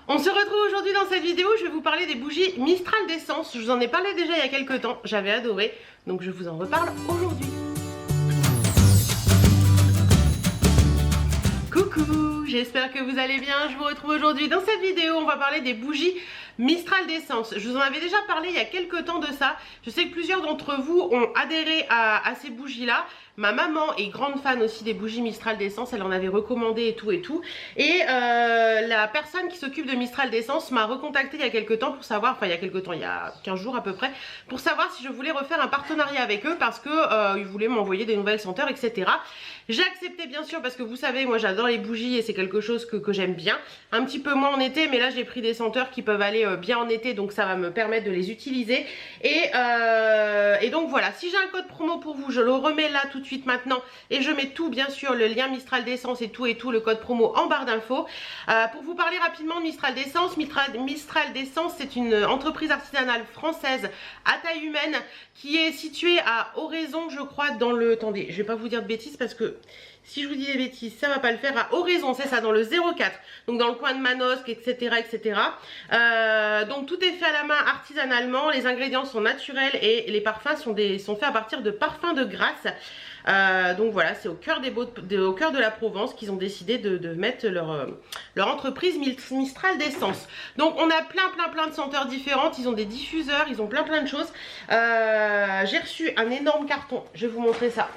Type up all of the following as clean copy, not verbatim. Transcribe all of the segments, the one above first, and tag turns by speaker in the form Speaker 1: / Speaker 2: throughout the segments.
Speaker 1: On se retrouve aujourd'hui dans cette vidéo, je vais vous parler des bougies Mistral d'essence. Je vous en ai parlé déjà il y a quelques temps, j'avais adoré, donc je vous en reparle aujourd'hui. Coucou, j'espère que vous allez bien, je vous retrouve aujourd'hui dans cette vidéo, on va parler des bougies Mistral d'essence. Je vous en avais déjà parlé il y a quelques temps de ça, je sais que plusieurs d'entre vous ont adhéré à ces bougies là. Ma maman est grande fan aussi des bougies Mistral d'essence, elle en avait recommandé et tout et tout. Et la personne qui s'occupe de Mistral d'essence m'a recontacté il y a quelques temps pour savoir, enfin il y a quelques temps, il y a 15 jours à peu près, pour savoir si je voulais refaire un partenariat avec eux parce que ils voulaient m'envoyer des nouvelles senteurs, etc. J'ai accepté bien sûr parce que vous savez, moi j'adore les bougies et c'est quelque chose que j'aime bien. Un petit peu moins en été, mais là j'ai pris des senteurs qui peuvent aller bien en été, donc ça va me permettre de les utiliser. Et donc voilà, si j'ai un code promo pour vous, je le remets là tout de suite maintenant et je mets tout bien sûr, le lien Mistral d'essence et tout, le code promo en barre d'infos. Pour vous parler rapidement de Mistral d'essence, Mistral d'essence c'est une entreprise artisanale française à taille humaine qui est située à Oraison, je crois, dans le... Attendez, je vais pas vous dire de bêtises parce que si je vous dis des bêtises, ça va pas le faire. À Oraison, c'est ça, dans le 04, donc dans le coin de Manosque, etc. etc. Donc tout est fait à la main artisanalement, les ingrédients sont naturels et les parfums sont faits à partir de parfums de Grasse. Donc voilà, c'est au cœur de la Provence qu'ils ont décidé de mettre leur entreprise Mistral d'essence. Donc on a plein de senteurs différentes, ils ont des diffuseurs, ils ont plein de choses. J'ai reçu un énorme carton, je vais vous montrer ça.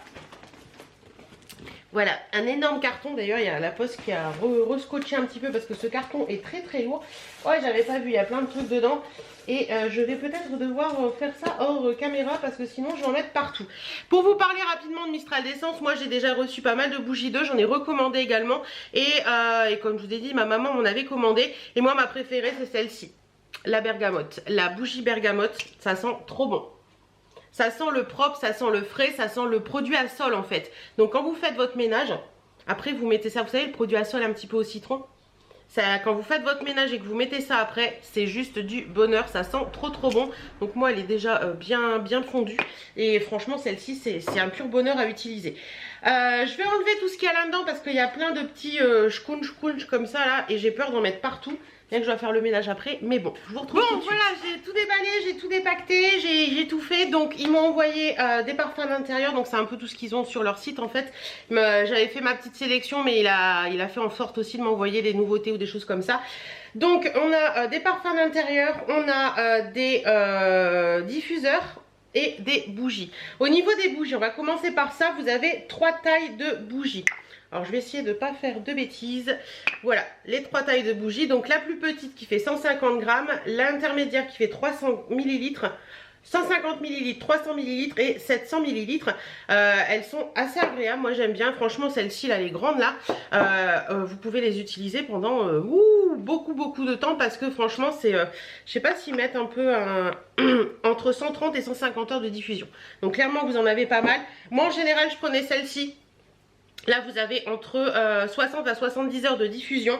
Speaker 1: Voilà, un énorme carton. D'ailleurs, il y a la poste qui a rescotché un petit peu parce que ce carton est très lourd. Ouais, j'avais pas vu, il y a plein de trucs dedans. Et je vais peut-être devoir faire ça hors caméra parce que sinon je vais en mettre partout. Pour vous parler rapidement de Mistral d'essence, moi j'ai déjà reçu pas mal de bougies d'eux, j'en ai recommandé également. Et comme je vous ai dit, ma maman m'en avait commandé. Et moi ma préférée c'est celle-ci, la bergamote. La bougie bergamote, ça sent trop bon. Ça sent le propre, ça sent le frais, ça sent le produit à sol en fait. Donc quand vous faites votre ménage, après vous mettez ça, vous savez le produit à sol un petit peu au citron. Ça, quand vous faites votre ménage et que vous mettez ça après, c'est juste du bonheur, ça sent trop bon. Donc moi elle est déjà bien fondue. Et franchement celle-ci c'est un pur bonheur à utiliser. Je vais enlever tout ce qu'il y a là-dedans parce qu'il y a plein de petits shkunch comme ça là. Et j'ai peur d'en mettre partout. Bien que je dois faire le ménage après, mais bon, je vous retrouve tout de suite. Voilà, j'ai tout déballé, j'ai tout dépaqueté, j'ai tout fait. Donc ils m'ont envoyé des parfums d'intérieur, donc c'est un peu tout ce qu'ils ont sur leur site en fait. J'avais fait ma petite sélection, mais il a fait en sorte aussi de m'envoyer des nouveautés ou des choses comme ça. Donc on a des parfums d'intérieur, on a des diffuseurs et des bougies. Au niveau des bougies, on va commencer par ça. Vous avez 3 tailles de bougies. Alors je vais essayer de ne pas faire de bêtises. Voilà, les 3 tailles de bougies. Donc la plus petite qui fait 150 grammes, l'intermédiaire qui fait 300 millilitres, 150 millilitres, 300 millilitres et 700 millilitres. Elles sont assez agréables, moi j'aime bien. Franchement celle-ci là, les grandes là, vous pouvez les utiliser pendant beaucoup de temps parce que franchement c'est, je sais pas s'ils mettent un peu entre 130 et 150 heures de diffusion. Donc clairement vous en avez pas mal. Moi en général je prenais celle-ci. Là, vous avez entre 60 à 70 heures de diffusion.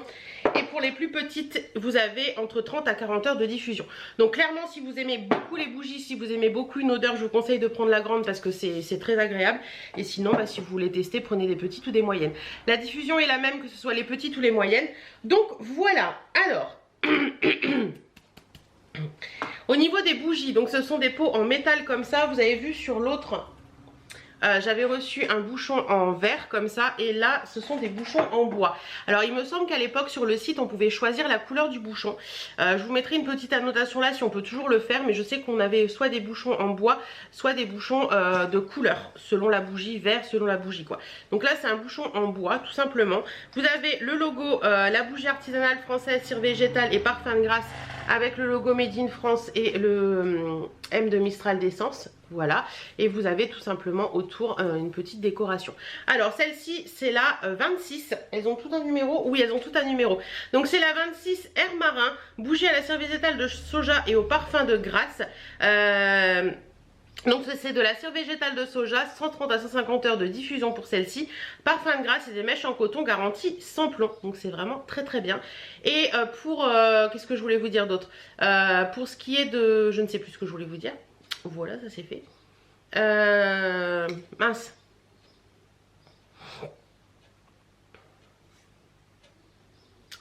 Speaker 1: Et pour les plus petites, vous avez entre 30 à 40 heures de diffusion. Donc clairement, si vous aimez beaucoup les bougies, si vous aimez beaucoup une odeur, je vous conseille de prendre la grande parce que c'est très agréable. Et sinon, bah, si vous voulez tester, prenez des petites ou des moyennes. La diffusion est la même que ce soit les petites ou les moyennes. Donc voilà. Alors, au niveau des bougies, donc ce sont des pots en métal comme ça. Vous avez vu sur l'autre... j'avais reçu un bouchon en verre comme ça et là ce sont des bouchons en bois. Alors il me semble qu'à l'époque sur le site on pouvait choisir la couleur du bouchon. Je vous mettrai une petite annotation là si on peut toujours le faire, mais je sais qu'on avait soit des bouchons en bois, soit des bouchons de couleur selon la bougie, vert selon la bougie quoi. Donc là c'est un bouchon en bois tout simplement. Vous avez le logo la bougie artisanale française, cire végétale et parfum de Grasse avec le logo Made in France et le M de Mistral d'essence. Voilà, et vous avez tout simplement autour une petite décoration. Alors celle-ci c'est la 26, elles ont tout un numéro, oui elles ont tout un numéro. Donc c'est la 26 Air Marin, bougie à la cire végétale de soja et au parfum de Grasse. Donc c'est de la cire végétale de soja, 130 à 150 heures de diffusion pour celle-ci. Parfum de Grasse et des mèches en coton garantie sans plomb. Donc c'est vraiment très bien. Et qu'est-ce que je voulais vous dire d'autre, pour ce qui est de... Je ne sais plus ce que je voulais vous dire. Voilà, ça c'est fait. Mince.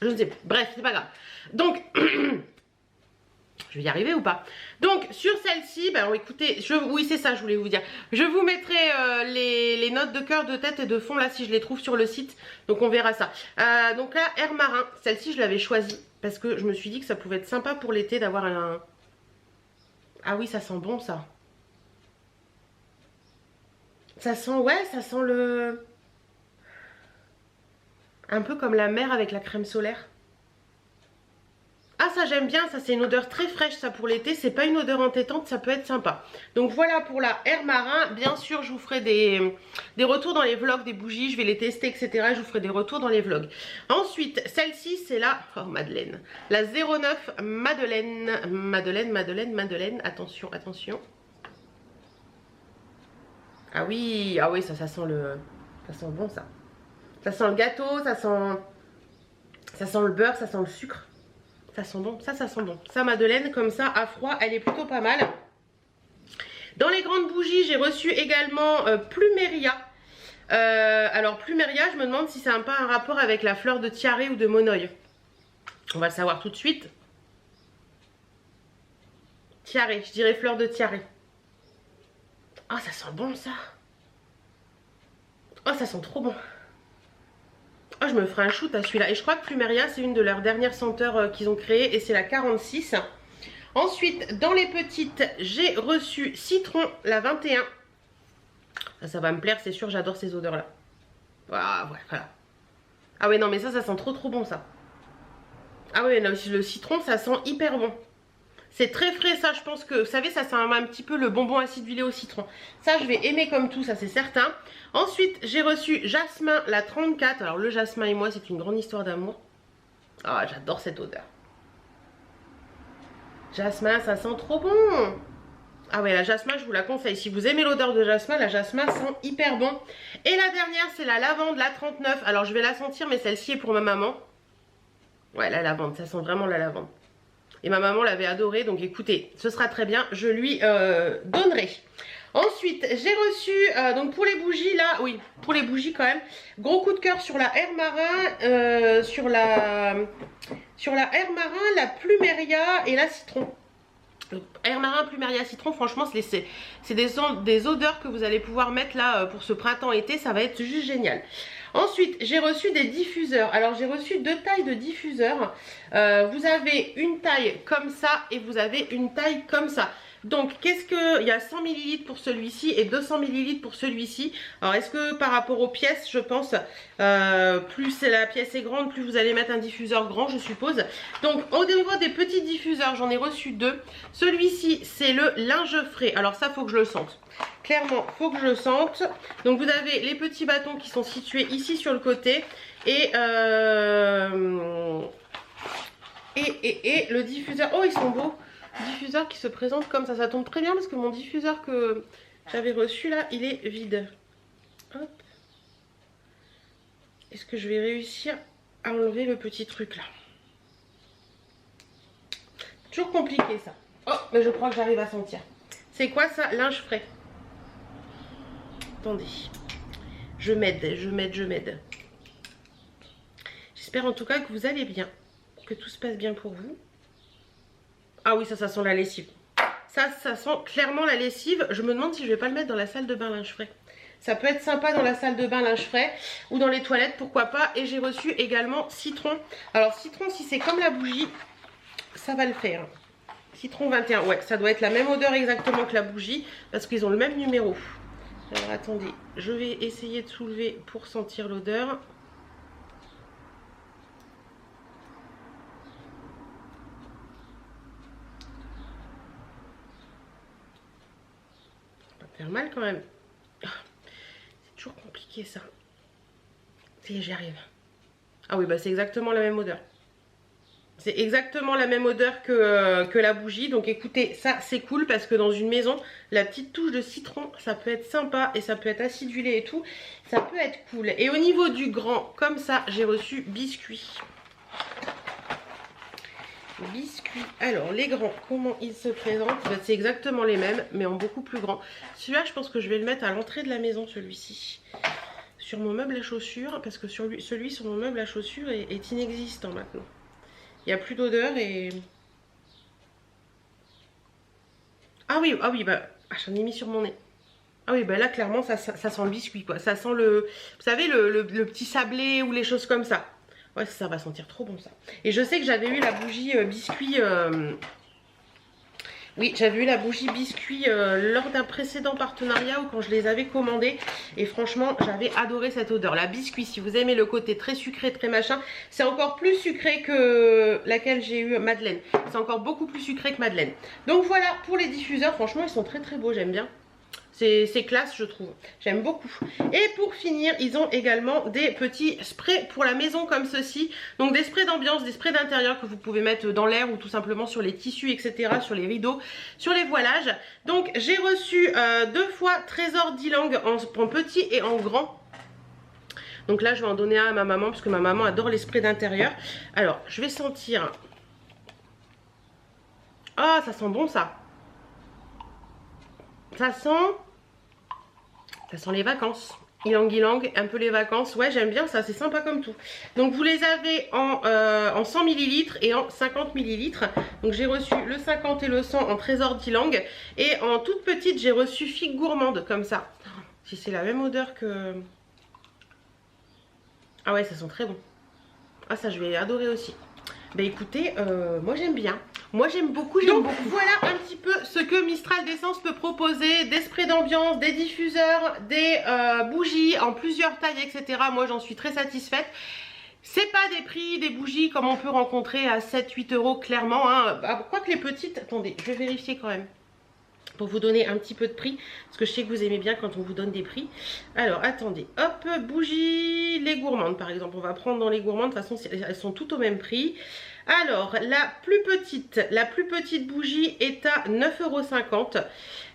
Speaker 1: Je ne sais plus. Bref, c'est pas grave. Donc, je vais y arriver ou pas? Donc, sur celle-ci, ben écoutez, oui, c'est ça, je voulais vous dire. Je vous mettrai les notes de cœur, de tête et de fond, là, si je les trouve sur le site. Donc, on verra ça. Donc là, Air Marin, celle-ci, je l'avais choisie parce que je me suis dit que ça pouvait être sympa pour l'été d'avoir un... Ah oui, ça sent bon, ça. Ça sent, ouais, ça sent le... Un peu comme la mer avec la crème solaire. Ah, ça j'aime bien, ça c'est une odeur très fraîche ça pour l'été, c'est pas une odeur entêtante, ça peut être sympa. Donc voilà pour la Air Marin, bien sûr je vous ferai des retours dans les vlogs des bougies, je vais les tester etc, je vous ferai des retours dans les vlogs. Ensuite, celle-ci c'est la, oh Madeleine, la 09 Madeleine, attention, attention. Ah oui, ça sent le, ça sent bon ça. Ça sent le gâteau, ça sent le beurre, ça sent le sucre. Ça sent bon, ça sent bon. Ça, Madeleine, comme ça, à froid, elle est plutôt pas mal. Dans les grandes bougies, j'ai reçu également Plumeria. Alors, Plumeria, je me demande si c'est pas un rapport avec la fleur de tiare ou de monoï. On va le savoir tout de suite. Tiare, je dirais fleur de tiare. Oh, ça sent bon, ça. Oh, ça sent trop bon. Oh, je me ferai un shoot à celui-là. Et je crois que Plumeria, c'est une de leurs dernières senteurs qu'ils ont créées. Et c'est la 46. Ensuite, dans les petites, j'ai reçu Citron, la 21. Ça va me plaire, c'est sûr, j'adore ces odeurs-là. Voilà. Ah ouais, non, mais ça sent trop bon, ça. Ah ouais, non, le citron, ça sent hyper bon. C'est très frais, ça, je pense que, vous savez, ça sent un petit peu le bonbon acidulé au citron. Ça, je vais aimer comme tout, ça, c'est certain. Ensuite, j'ai reçu Jasmin, la 34. Alors, le jasmin et moi, c'est une grande histoire d'amour. Ah, j'adore cette odeur. Jasmin, ça sent trop bon. Ah ouais, la jasmin, je vous la conseille. Si vous aimez l'odeur de jasmin, la jasmin sent hyper bon. Et la dernière, c'est la lavande, la 39. Alors, je vais la sentir, mais celle-ci est pour ma maman. Ouais, la lavande, ça sent vraiment la lavande. Et ma maman l'avait adoré, donc écoutez, ce sera très bien, je lui donnerai. Ensuite, j'ai reçu, donc pour les bougies là, oui, pour les bougies quand même, gros coup de cœur sur la Air Marin, sur la Air Marin, la Plumeria et la Citron. Donc, Air Marin, Plumeria, Citron, franchement, c'est des odeurs que vous allez pouvoir mettre là pour ce printemps-été, ça va être juste génial. Ensuite, j'ai reçu des diffuseurs. Alors, j'ai reçu deux tailles de diffuseurs. Vous avez une taille comme ça et vous avez une taille comme ça. Donc, il y a 100 ml pour celui-ci et 200 ml pour celui-ci. Alors, est-ce que par rapport aux pièces, je pense, plus la pièce est grande, plus vous allez mettre un diffuseur grand, je suppose. Donc, au niveau des petits diffuseurs, j'en ai reçu deux. Celui-ci, c'est le linge frais. Alors, ça, faut que je le sente. Clairement, faut que je le sente. Donc, vous avez les petits bâtons qui sont situés ici sur le côté. Et le diffuseur. Oh, ils sont beaux. Diffuseur qui se présente comme ça tombe très bien parce que mon diffuseur que j'avais reçu là il est vide. Hop. Est-ce que je vais réussir à enlever le petit truc là? Toujours compliqué ça. Oh, mais je crois que j'arrive à sentir. C'est quoi ça? Linge frais. Attendez, je m'aide. J'espère en tout cas que vous allez bien, que tout se passe bien pour vous. Ah oui, ça sent la lessive. Ça sent clairement la lessive. Je me demande si je vais pas le mettre dans la salle de bain linge frais. Ça peut être sympa dans la salle de bain linge frais ou dans les toilettes, pourquoi pas. Et j'ai reçu également Citron. Alors Citron, si c'est comme la bougie, ça va le faire. Citron 21, ouais, ça doit être la même odeur exactement que la bougie parce qu'ils ont le même numéro. Alors attendez, je vais essayer de soulever pour sentir l'odeur. Faire mal quand même. C'est toujours compliqué ça. Si j'y arrive. Ah oui, bah c'est exactement la même odeur. C'est exactement la même odeur que la bougie. Donc écoutez, ça c'est cool parce que dans une maison, la petite touche de citron, ça peut être sympa et ça peut être acidulé et tout. Ça peut être cool. Et au niveau du grand, comme ça, j'ai reçu biscuit. Biscuits. Alors les grands, comment ils se présentent? Bah, c'est exactement les mêmes mais en beaucoup plus grand. Celui-là je pense que je vais le mettre à l'entrée de la maison, celui-ci. sur mon meuble à chaussures, parce que celui sur mon meuble à chaussures est inexistant maintenant. Il n'y a plus d'odeur et... Ah oui, bah, j'en ai mis sur mon nez. Ah oui, bah là, clairement, ça sent le biscuit, quoi. Ça sent le... Vous savez, le petit sablé ou les choses comme ça. Ouais, ça va sentir trop bon, ça. Et je sais que j'avais eu la bougie biscuit... Oui, j'avais eu la bougie biscuit lors d'un précédent partenariat ou quand je les avais commandés. Et franchement, j'avais adoré cette odeur. La biscuit, si vous aimez le côté très sucré, très machin, c'est encore plus sucré que laquelle j'ai eu Madeleine. C'est encore beaucoup plus sucré que Madeleine. Donc voilà, pour les diffuseurs, franchement, ils sont très très beaux, j'aime bien. C'est classe, je trouve. J'aime beaucoup. Et pour finir, ils ont également des petits sprays pour la maison comme ceci. Donc des sprays d'ambiance, des sprays d'intérieur que vous pouvez mettre dans l'air ou tout simplement sur les tissus, etc. Sur les rideaux, sur les voilages. Donc j'ai reçu 2 fois Trésor d'Ylang en petit et en grand. Donc là, je vais en donner un à ma maman parce que ma maman adore les sprays d'intérieur. Alors, je vais sentir. Ah, ça sent bon ça. Ça sent les vacances. Ylang ylang, un peu les vacances. Ouais, j'aime bien ça, c'est sympa comme tout. Donc vous les avez en 100 ml et en 50 ml. Donc j'ai reçu le 50 et le 100 en Trésor d'Ylang. Et en toute petite, j'ai reçu Figue Gourmande comme ça. Si c'est la même odeur que... Ah ouais, ça sent très bon. Ah ça, je vais adorer aussi. Bah écoutez, moi j'aime bien. Moi j'aime beaucoup, voilà un petit peu ce que Mistral d'Essence peut proposer. Des sprays d'ambiance, des diffuseurs, des bougies en plusieurs tailles, etc. Moi j'en suis très satisfaite. C'est pas des prix, des bougies comme on peut rencontrer à 7-8 euros clairement. Hein. Quoique les petites, attendez, je vais vérifier quand même. Pour vous donner un petit peu de prix, parce que je sais que vous aimez bien quand on vous donne des prix. Alors attendez, hop, bougies, les gourmandes par exemple, on va prendre dans les gourmandes, de toute façon elles sont toutes au même prix. Alors la plus petite bougie est à 9,50 €,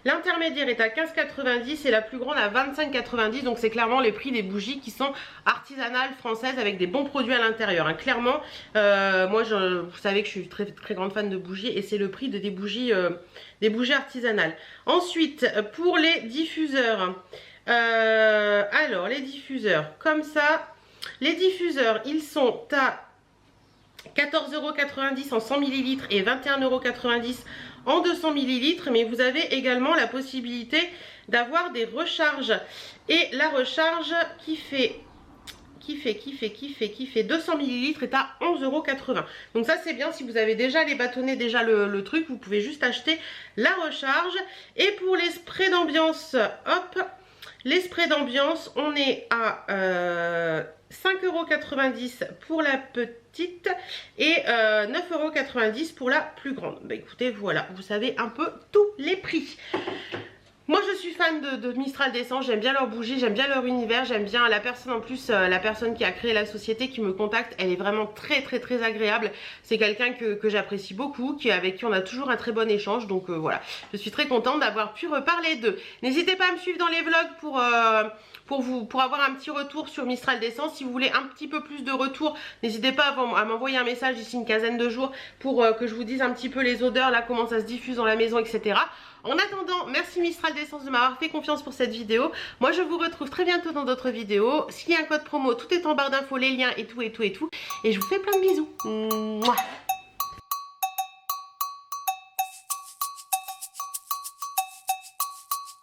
Speaker 1: l'intermédiaire est à 15,90 € et la plus grande à 25,90 €. Donc c'est clairement les prix des bougies qui sont artisanales, françaises, avec des bons produits à l'intérieur. Hein. Clairement, moi vous savez que je suis très, très grande fan de bougies et c'est le prix de des bougies artisanales. Ensuite, pour les diffuseurs, alors les diffuseurs, comme ça, les diffuseurs, ils sont à 14,90 € en 100 ml et 21,90 € en 200 ml. Mais vous avez également la possibilité d'avoir des recharges. Et la recharge qui fait 200 ml est à 11,80 €. Donc ça c'est bien si vous avez déjà les bâtonnets, déjà le truc, vous pouvez juste acheter la recharge. Et pour les sprays d'ambiance, hop, les sprays d'ambiance, on est à 5,90 € pour la petite et 9,90 € pour la plus grande. Bah écoutez, voilà, vous savez un peu tous les prix. Moi je suis fan de Mistral d'Essence, j'aime bien leur bougie, j'aime bien leur univers, j'aime bien la personne en plus, la personne qui a créé la société qui me contacte, elle est vraiment très très très agréable. C'est quelqu'un que j'apprécie beaucoup, avec qui on a toujours un très bon échange, donc voilà. Je suis très contente d'avoir pu reparler d'eux. N'hésitez pas à me suivre dans les vlogs pour avoir un petit retour sur Mistral d'Essence. Si vous voulez un petit peu plus de retour, n'hésitez pas à m'envoyer un message d'ici une quinzaine de jours pour que je vous dise un petit peu les odeurs, là comment ça se diffuse dans la maison, etc. En attendant, merci Mistral d'Essence de m'avoir fait confiance pour cette vidéo. Moi je vous retrouve très bientôt dans d'autres vidéos. S'il y a un code promo, tout est en barre d'infos, les liens et tout. Et je vous fais plein de bisous. Mouah.